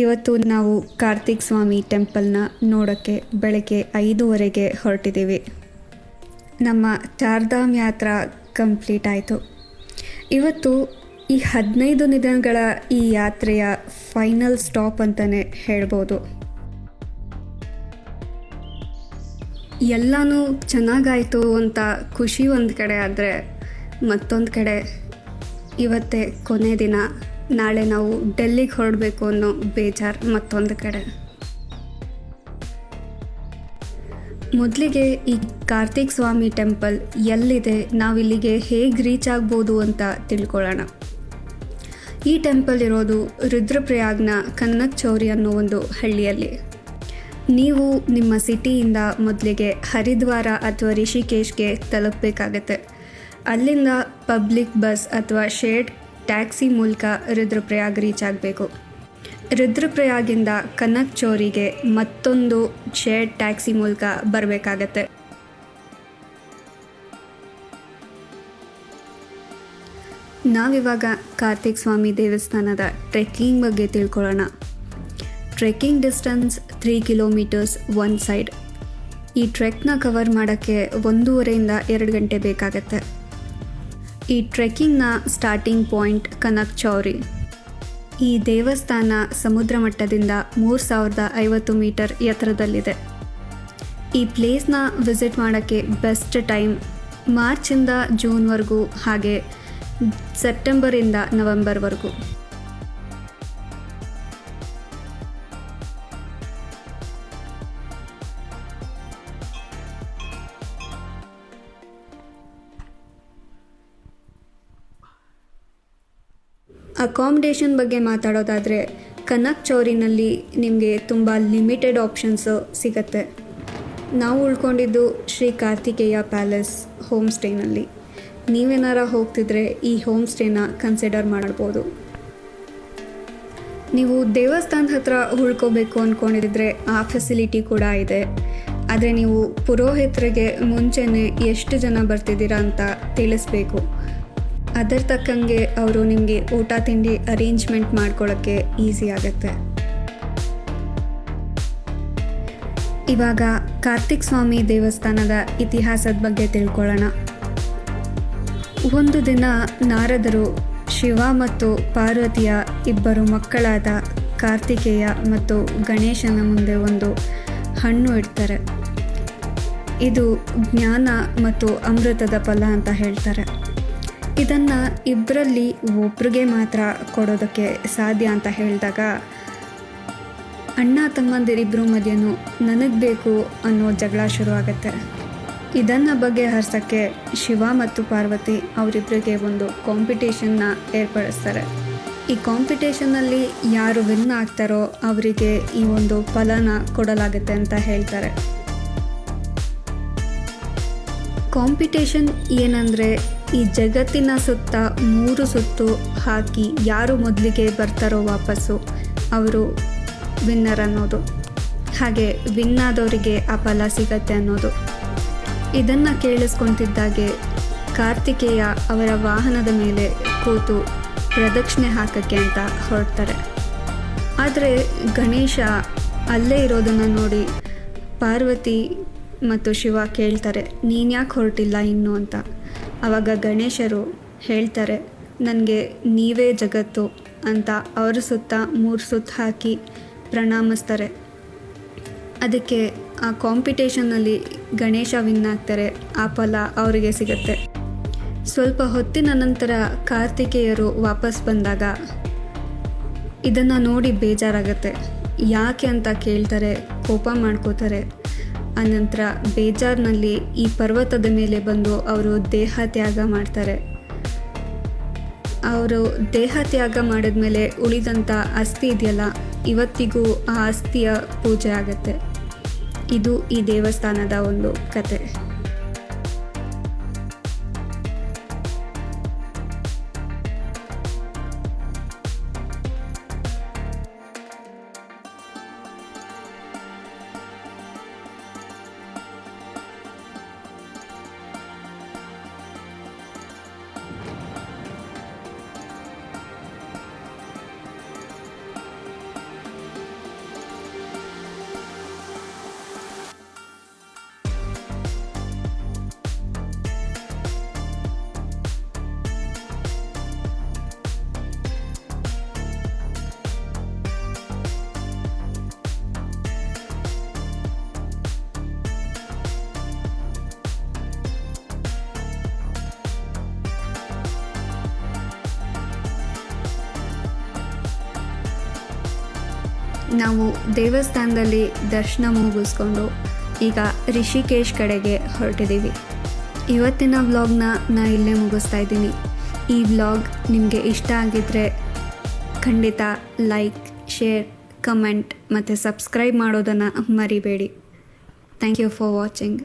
ಇವತ್ತು ನಾವು ಕಾರ್ತಿಕ್ ಸ್ವಾಮಿ ಟೆಂಪಲ್ನ ನೋಡೋಕ್ಕೆ ಬೆಳಗ್ಗೆ 5:30ಗೆ ಹೊರಟಿದ್ದೀವಿ. ನಮ್ಮ ಚಾರ್ಧಾಮ್ ಯಾತ್ರಾ ಕಂಪ್ಲೀಟ್ ಆಯಿತು. ಇವತ್ತು ಈ 15 ದಿನಗಳ ಈ ಯಾತ್ರೆಯ ಫೈನಲ್ ಸ್ಟಾಪ್ ಅಂತಲೇ ಹೇಳ್ಬೋದು. ಎಲ್ಲನೂ ಚೆನ್ನಾಗಾಯಿತು ಅಂತ ಖುಷಿ ಒಂದು ಕಡೆ ಆದರೆ, ಮತ್ತೊಂದು ಕಡೆ ಇವತ್ತೇ ಕೊನೆ ದಿನ, ನಾಳೆ ನಾವು ಡೆಲ್ಲಿಗೆ ಹೊರಡಬೇಕು ಅನ್ನೋ ಬೇಜಾರು ಮತ್ತೊಂದು ಕಡೆ. ಮೊದಲಿಗೆ ಈ ಕಾರ್ತಿಕ್ ಸ್ವಾಮಿ ಟೆಂಪಲ್ ಎಲ್ಲಿದೆ, ನಾವಿಲ್ಲಿಗೆ ಹೇಗೆ ರೀಚ್ ಆಗ್ಬೋದು ಅಂತ ತಿಳ್ಕೊಳ್ಳೋಣ. ಈ ಟೆಂಪಲ್ ಇರೋದು ರುದ್ರಪ್ರಯಾಗ್ನ ಕನ್ನಕ್ ಚೌರಿ ಅನ್ನೋ ಒಂದು ಹಳ್ಳಿಯಲ್ಲಿ. ನೀವು ನಿಮ್ಮ ಸಿಟಿಯಿಂದ ಮೊದಲಿಗೆ ಹರಿದ್ವಾರ ಅಥವಾ ರಿಷಿಕೇಶ್ಗೆ ತಲುಪಬೇಕಾಗತ್ತೆ. ಅಲ್ಲಿಂದ ಪಬ್ಲಿಕ್ ಬಸ್ ಅಥವಾ ಶೇರ್ಡ್ ಟ್ಯಾಕ್ಸಿ ಮೂಲಕ ರುದ್ರಪ್ರಯಾಗ್ ರೀಚ್ ಆಗಬೇಕು. ರುದ್ರಪ್ರಯಾಗಿಂದ ಕನಕ್ ಚೌರಿಗೆ ಮತ್ತೊಂದು ಶೇರ್ಡ್ ಟ್ಯಾಕ್ಸಿ ಮೂಲಕ ಬರಬೇಕಾಗತ್ತೆ. ನಾವಿವಾಗ ಕಾರ್ತಿಕ್ ಸ್ವಾಮಿ ದೇವಸ್ಥಾನದ ಟ್ರೆಕ್ಕಿಂಗ್ ಬಗ್ಗೆ ತಿಳ್ಕೊಳ್ಳೋಣ. Trekking distance 3 kilometres one side. ಈ ಟ್ರೆಕ್ನ ಕವರ್ ಮಾಡೋಕ್ಕೆ 1.5 to 2 ಗಂಟೆ ಬೇಕಾಗತ್ತೆ. ಈ ಟ್ರೆಕ್ಕಿಂಗ್ನ ಸ್ಟಾರ್ಟಿಂಗ್ ಪಾಯಿಂಟ್ ಕನಕ್ ಚೌರಿ. ಈ ದೇವಸ್ಥಾನ ಸಮುದ್ರ ಮಟ್ಟದಿಂದ 3050 ಮೀಟರ್ ಎತ್ತರದಲ್ಲಿದೆ. ಈ ಪ್ಲೇಸ್ನ ವಿಸಿಟ್ ಮಾಡೋಕ್ಕೆ ಬೆಸ್ಟ್ ಟೈಮ್ ಮಾರ್ಚಿಂದ ಜೂನ್ವರೆಗೂ, ಹಾಗೆ ಸೆಪ್ಟೆಂಬರಿಂದ ನವೆಂಬರ್ವರೆಗೂ. ಅಕಾಮಿಡೇಷನ್ ಬಗ್ಗೆ ಮಾತಾಡೋದಾದರೆ, ಕನಕ್ ಚೌರಿನಲ್ಲಿ ನಿಮಗೆ ತುಂಬ ಲಿಮಿಟೆಡ್ ಆಪ್ಷನ್ಸು ಸಿಗತ್ತೆ. ನಾವು ಉಳ್ಕೊಂಡಿದ್ದು ಶ್ರೀ ಕಾರ್ತಿಕೇಯ ಪ್ಯಾಲೇಸ್ ಹೋಮ್ ಸ್ಟೇನಲ್ಲಿ. ನೀವೇನಾರ ಹೋಗ್ತಿದ್ರೆ ಈ ಹೋಮ್ ಸ್ಟೇನ ಕನ್ಸಿಡರ್ ಮಾಡ್ಬೋದು. ನೀವು ದೇವಸ್ಥಾನದ ಹತ್ರ ಉಳ್ಕೋಬೇಕು ಅಂದ್ಕೊಂಡಿದ್ರೆ ಆ ಫೆಸಿಲಿಟಿ ಕೂಡ ಇದೆ. ಆದರೆ ನೀವು ಪುರೋಹಿತರಿಗೆ ಮುಂಚೆನೇ ಎಷ್ಟು ಜನ ಬರ್ತಿದ್ದೀರಾ ಅಂತ ತಿಳಿಸ್ಬೇಕು. ಅದರ ತಕ್ಕಂಗೆ ಅವರು ನಿಮಗೆ ಊಟ ತಿಂಡಿ ಅರೇಂಜ್ಮೆಂಟ್ ಮಾಡ್ಕೊಳ್ಳೋಕ್ಕೆ ಈಸಿ ಆಗುತ್ತೆ. ಇವಾಗ ಕಾರ್ತಿಕ್ ಸ್ವಾಮಿ ದೇವಸ್ಥಾನದ ಇತಿಹಾಸದ ಬಗ್ಗೆ ತಿಳ್ಕೊಳ್ಳೋಣ. ಒಂದು ದಿನ ನಾರದರು ಶಿವ ಮತ್ತು ಪಾರ್ವತಿಯ ಇಬ್ಬರು ಮಕ್ಕಳಾದ ಕಾರ್ತಿಕೇಯ ಮತ್ತು ಗಣೇಶನ ಮುಂದೆ ಒಂದು ಹಣ್ಣು ಇಡ್ತಾರೆ. ಇದು ಜ್ಞಾನ ಮತ್ತು ಅಮೃತದ ಫಲ ಅಂತ ಹೇಳ್ತಾರೆ. ಇದನ್ನು ಇಬ್ಬರಲ್ಲಿ ಒಬ್ರಿಗೆ ಮಾತ್ರ ಕೊಡೋದಕ್ಕೆ ಸಾಧ್ಯ ಅಂತ ಹೇಳಿದಾಗ, ಅಣ್ಣ ತಮ್ಮಂದಿರಿಬ್ಬರು ಮಧ್ಯೆನೂ ನನಗೆ ಬೇಕು ಅನ್ನೋ ಜಗಳ ಶುರು ಆಗುತ್ತೆ. ಇದನ್ನು ಬಗೆಹರಿಸೋಕ್ಕೆ ಶಿವ ಮತ್ತು ಪಾರ್ವತಿ ಅವರಿಬ್ಬರಿಗೆ ಒಂದು ಕಾಂಪಿಟೇಷನ್ನ ಏರ್ಪಡಿಸ್ತಾರೆ. ಈ ಕಾಂಪಿಟೇಷನ್ನಲ್ಲಿ ಯಾರು ವಿನ್ ಆಗ್ತಾರೋ ಅವರಿಗೆ ಈ ಒಂದು ಫಲನ ಕೊಡಲಾಗುತ್ತೆ ಅಂತ ಹೇಳ್ತಾರೆ. ಕಾಂಪಿಟೇಷನ್ ಏನಂದರೆ, ಈ ಜಗತ್ತಿನ ಸುತ್ತ 3 ಸುತ್ತು ಹಾಕಿ ಯಾರು ಮೊದಲಿಗೆ ಬರ್ತಾರೋ ವಾಪಸ್ಸು ಅವರು ವಿನ್ನರ್ ಅನ್ನೋದು. ಹಾಗೆ ವಿನ್ ಆದವರಿಗೆ ಆ ಫಲ ಸಿಗತ್ತೆ ಅನ್ನೋದು. ಇದನ್ನು ಕೇಳಿಸ್ಕೊತಿದ್ದಾಗೆ ಕಾರ್ತಿಕೇಯ ಅವರ ವಾಹನದ ಮೇಲೆ ಕೂತು ಪ್ರದಕ್ಷಿಣೆ ಹಾಕೋಕ್ಕೆ ಅಂತ ಹೊರಡ್ತಾರೆ. ಆದರೆ ಗಣೇಶ ಅಲ್ಲೇ ಇರೋದನ್ನು ನೋಡಿ ಪಾರ್ವತಿ ಮತ್ತು ಶಿವ ಕೇಳ್ತಾರೆ, ನೀನು ಯಾಕೆ ಹೊರಟಿಲ್ಲ ಇನ್ನೂ ಅಂತ. ಆವಾಗ ಗಣೇಶರು ಹೇಳ್ತಾರೆ, ನನಗೆ ನೀವೇ ಜಗತ್ತು ಅಂತ ಅವರ ಸುತ್ತ 3 ಸುತ್ತು ಹಾಕಿ ಪ್ರಣಾಮಿಸ್ತಾರೆ. ಅದಕ್ಕೆ ಆ ಕಾಂಪಿಟೇಷನ್ನಲ್ಲಿ ಗಣೇಶ ವಿನ್ ಆಗ್ತಾರೆ. ಆ ಫಲ ಅವರಿಗೆ ಸಿಗುತ್ತೆ. ಸ್ವಲ್ಪ ಹೊತ್ತಿನ ನಂತರ ಕಾರ್ತಿಕೇಯರು ವಾಪಸ್ ಬಂದಾಗ ಇದನ್ನು ನೋಡಿ ಬೇಜಾರಾಗತ್ತೆ. ಯಾಕೆ ಅಂತ ಕೇಳ್ತಾರೆ, ಕೋಪ ಮಾಡ್ಕೋತಾರೆ. ಆನಂತರ ಬೇಜಾರಿನಲ್ಲಿ ಈ ಪರ್ವತದ ಮೇಲೆ ಬಂದು ಅವರು ದೇಹ ತ್ಯಾಗ ಮಾಡ್ತಾರೆ. ಅವರು ದೇಹ ತ್ಯಾಗ ಮಾಡಿದ್ಮೇಲೆ ಉಳಿದಂಥ ಅಸ್ಥಿ ಇದೆಯಲ್ಲ, ಇವತ್ತಿಗೂ ಆ ಅಸ್ಥಿಯ ಪೂಜೆ ಆಗುತ್ತೆ. ಇದು ಈ ದೇವಸ್ಥಾನದ ಒಂದು ಕತೆ. ನಾವು ದೇವಸ್ಥಾನದಲ್ಲಿ ದರ್ಶನ ಮುಗಿಸ್ಕೊಂಡು ಈಗ ರಿಷಿಕೇಶ್ ಕಡೆಗೆ ಹೊರಟಿದ್ದೀವಿ. ಇವತ್ತಿನ ವ್ಲಾಗ್ನ ನಾನು ಇಲ್ಲೇ ಮುಗಿಸ್ತಾ ಇದ್ದೀನಿ. ಈ ವ್ಲಾಗ್ ನಿಮಗೆ ಇಷ್ಟ ಆಗಿದ್ದರೆ ಖಂಡಿತ ಲೈಕ್, ಶೇರ್, ಕಮೆಂಟ್ ಮತ್ತು ಸಬ್ಸ್ಕ್ರೈಬ್ ಮಾಡೋದನ್ನು ಮರಿಬೇಡಿ. Thank you for watching.